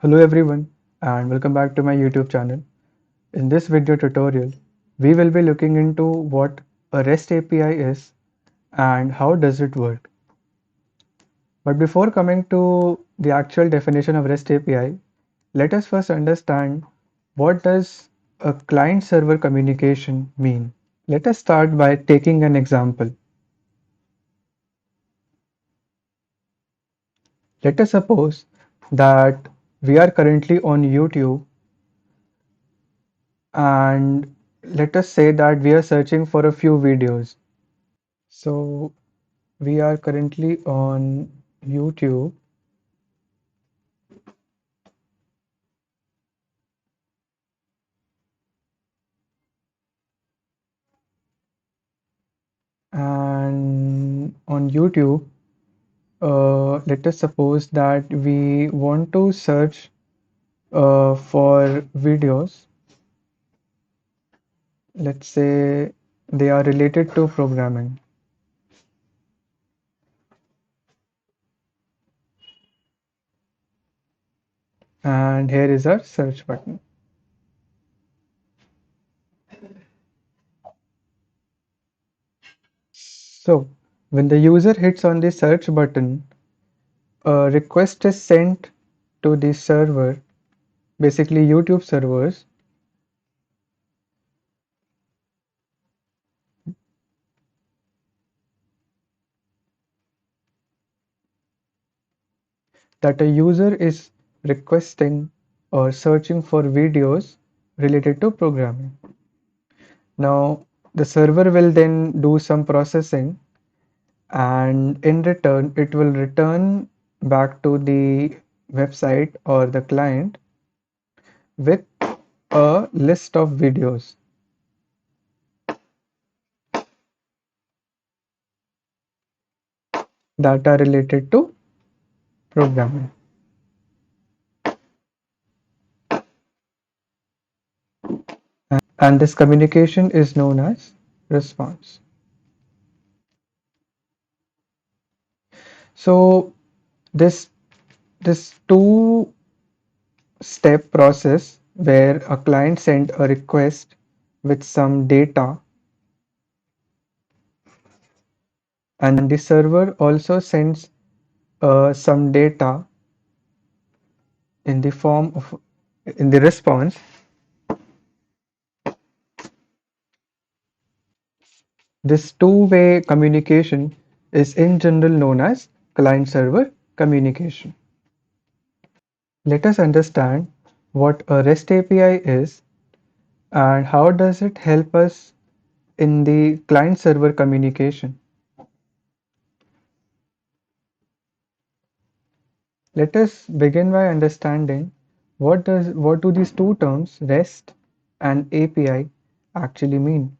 Hello everyone and welcome back to my YouTube channel. In this video tutorial, we will be looking into what a REST API is and how does it work. But before coming to the actual definition of REST API, let us first understand what does a client-server communication mean. Let us start by taking an example. Let us suppose that we are currently on YouTube and let us say that we are searching for a few videos. So we are currently on YouTube and on YouTube, let us suppose that we want to search for videos. Let's say they are related to programming. And here is our search button. So when the user hits on the search button, a request is sent to the server, basically YouTube servers, that a user is requesting or searching for videos related to programming. Now, the server will then do some processing and in return, it will return back to the website or the client with a list of videos that are related to programming. And this communication is known as response. So this this two step process where a client sent a request with some data and the server also sends some data in the form of in the response. This two-way communication is in general known as client-server communication. Let us understand what a REST API is and how does it help us in the client-server communication. Let us begin by understanding what do these two terms REST and API actually mean.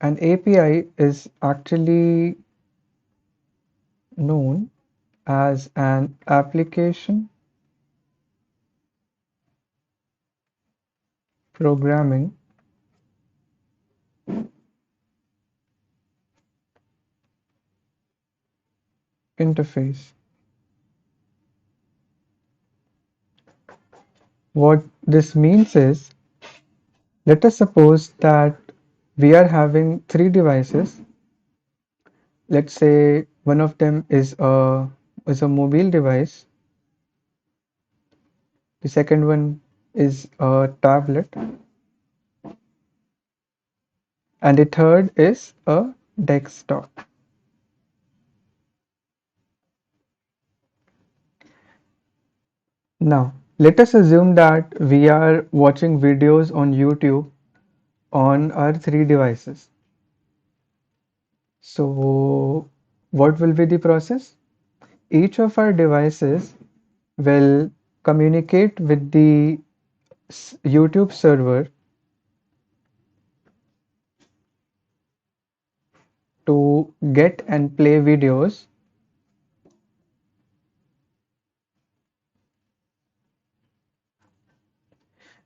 An API is actually known as an application programming interface. What this means is, let us suppose that we are having three devices. Let's say one of them is a mobile device. The second one is a tablet, and the third is a desktop. Now, let us assume that we are watching videos on YouTube on our three devices. So, what will be the process? Each of our devices will communicate with the YouTube server to get and play videos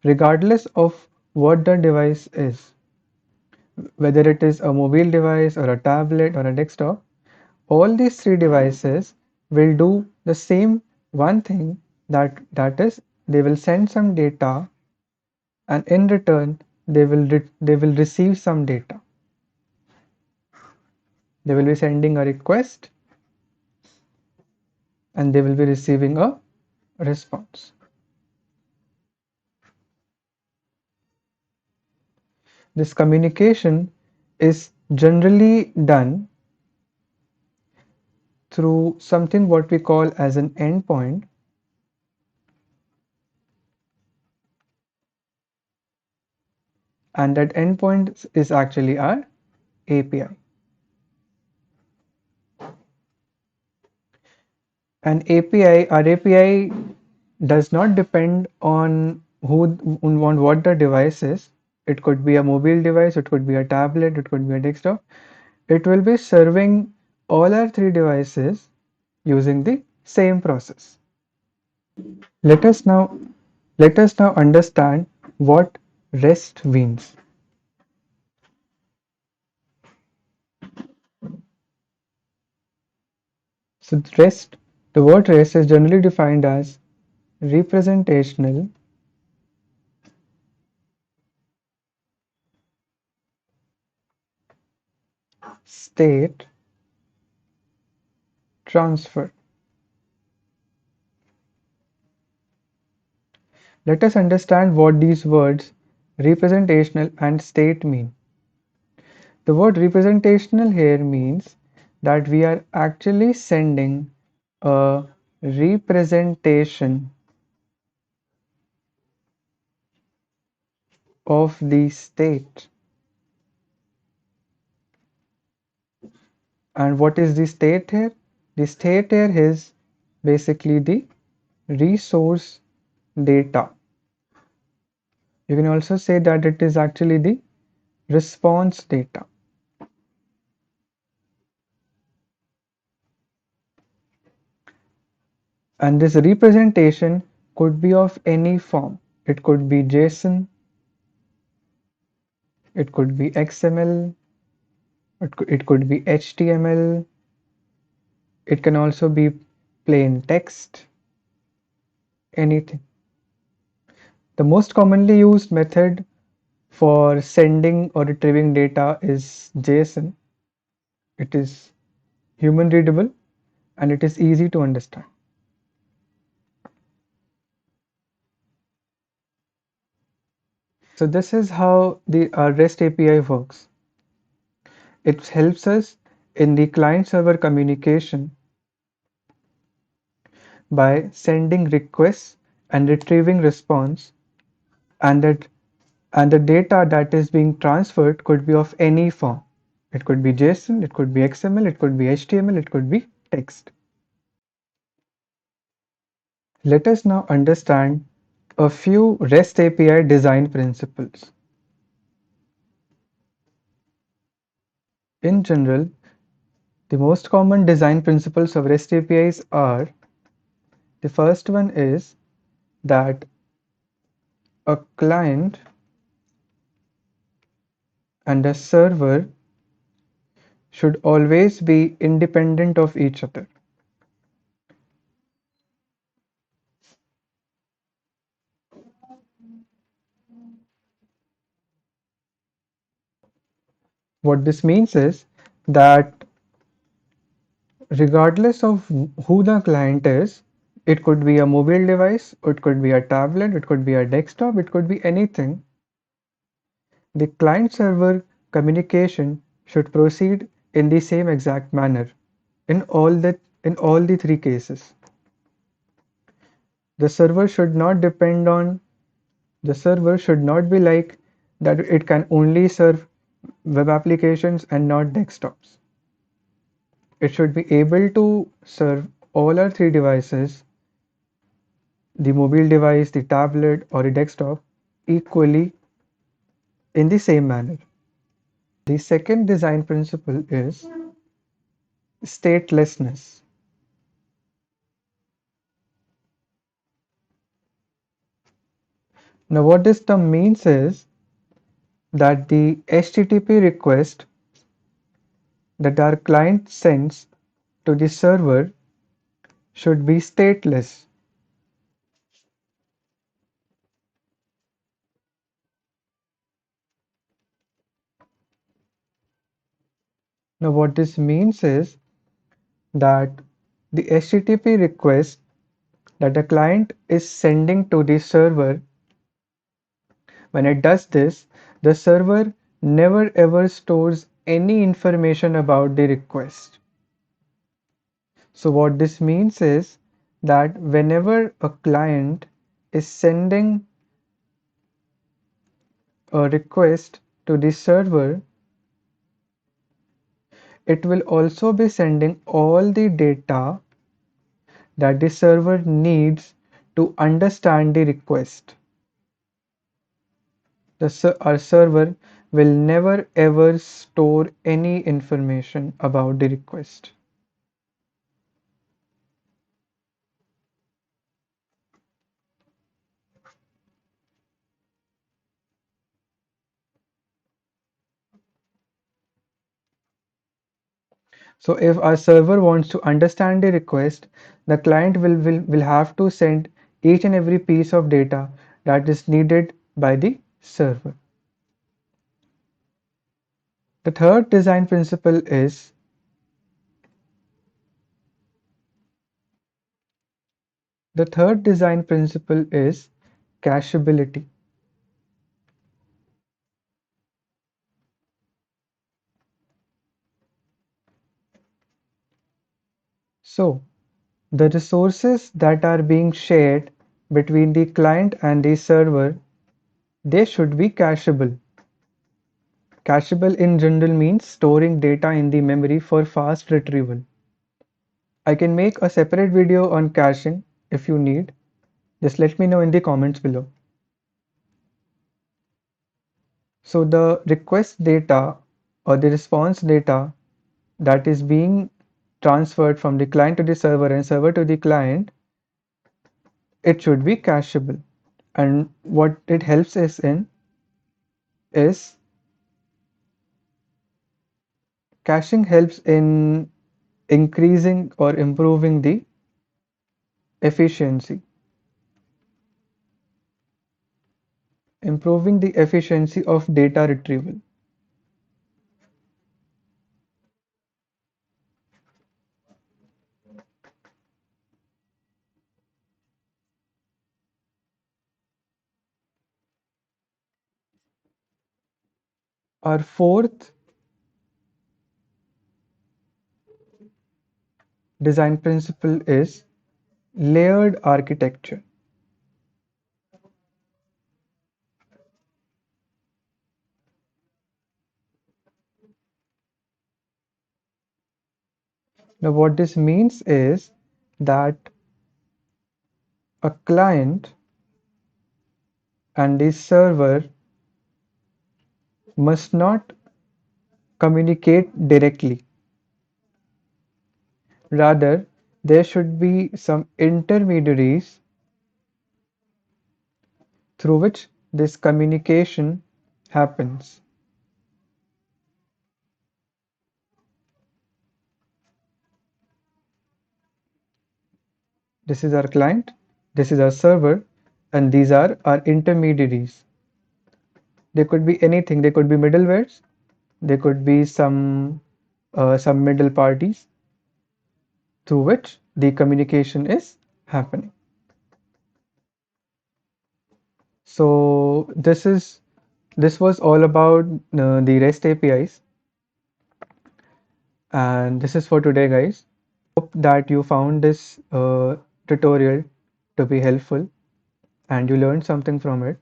regardless of what the device is, whether it is a mobile device or a tablet or a desktop. All these three devices will do the same one thing, that is they will send some data, and in return they will receive some data. They will be sending a request and they will be receiving a response. This communication is generally done through something what we call as an endpoint, and that endpoint is actually our API. Our API does not depend on on what the device is. It could be a mobile device, it could be a tablet, it could be a desktop. It will be serving all our three devices using the same process. Let us now let us now understand what REST means. So the word REST is generally defined as representational state transfer. Let us understand what these words representational and state mean. The word representational here means that we are actually sending a representation of the state. And what is the state here? The state here is basically the resource data. You can also say that it is actually the response data. And this representation could be of any form. It could be JSON, it could be XML, it could be HTML, it can also be plain text, anything. The most commonly used method for sending or retrieving data is JSON. It is human readable and it is easy to understand. So this is how the REST API works. It helps us in the client-server communication by sending requests and retrieving response, and the data that is being transferred could be of any form. It could be JSON, it could be XML, it could be HTML, it could be text. Let us now understand a few REST API design principles. In general, the most common design principles of REST APIs are: the first one is that a client and a server should always be independent of each other. What this means is that regardless of who the client is, it could be a mobile device, it could be a tablet, it could be a desktop, it could be anything. The client-server communication should proceed in the same exact manner in all the three cases. The server should not depend on the server should not be like that it can only serve web applications and not desktops. It should be able to serve all our three devices, the mobile device, the tablet, or a desktop, equally in the same manner. The second design principle is statelessness. Now, what this term means is that the HTTP request that our client sends to the server should be stateless. Now what this means is that the HTTP request that the client is sending to the server, when it does this, the server never ever stores any information about the request. So what this means is that whenever a client is sending a request to the server, it will also be sending all the data that the server needs to understand the request. Our server will never ever store any information about the request. So if our server wants to understand the request, the client will have to send each and every piece of data that is needed by the server. The third design principle is cacheability. So the resources that are being shared between the client and the server, they should be cacheable. Cacheable in general means storing data in the memory for fast retrieval. I can make a separate video on caching if you need. Just let me know in the comments below. So the request data or the response data that is being transferred from the client to the server and server to the client, it should be cacheable. And what it helps us in is caching helps in increasing or improving the efficiency. Improving the efficiency of data retrieval. Our fourth design principle is layered architecture. Now, what this means is that a client and the server must not communicate directly. Rather, there should be some intermediaries through which this communication happens. This is our client, this is our server, and these are our intermediaries. They could be anything, they could be middlewares, they could be some middle parties through which the communication is happening. So this was all about the REST APIs, and this is for today, guys. Hope that you found this tutorial to be helpful and you learned something from it.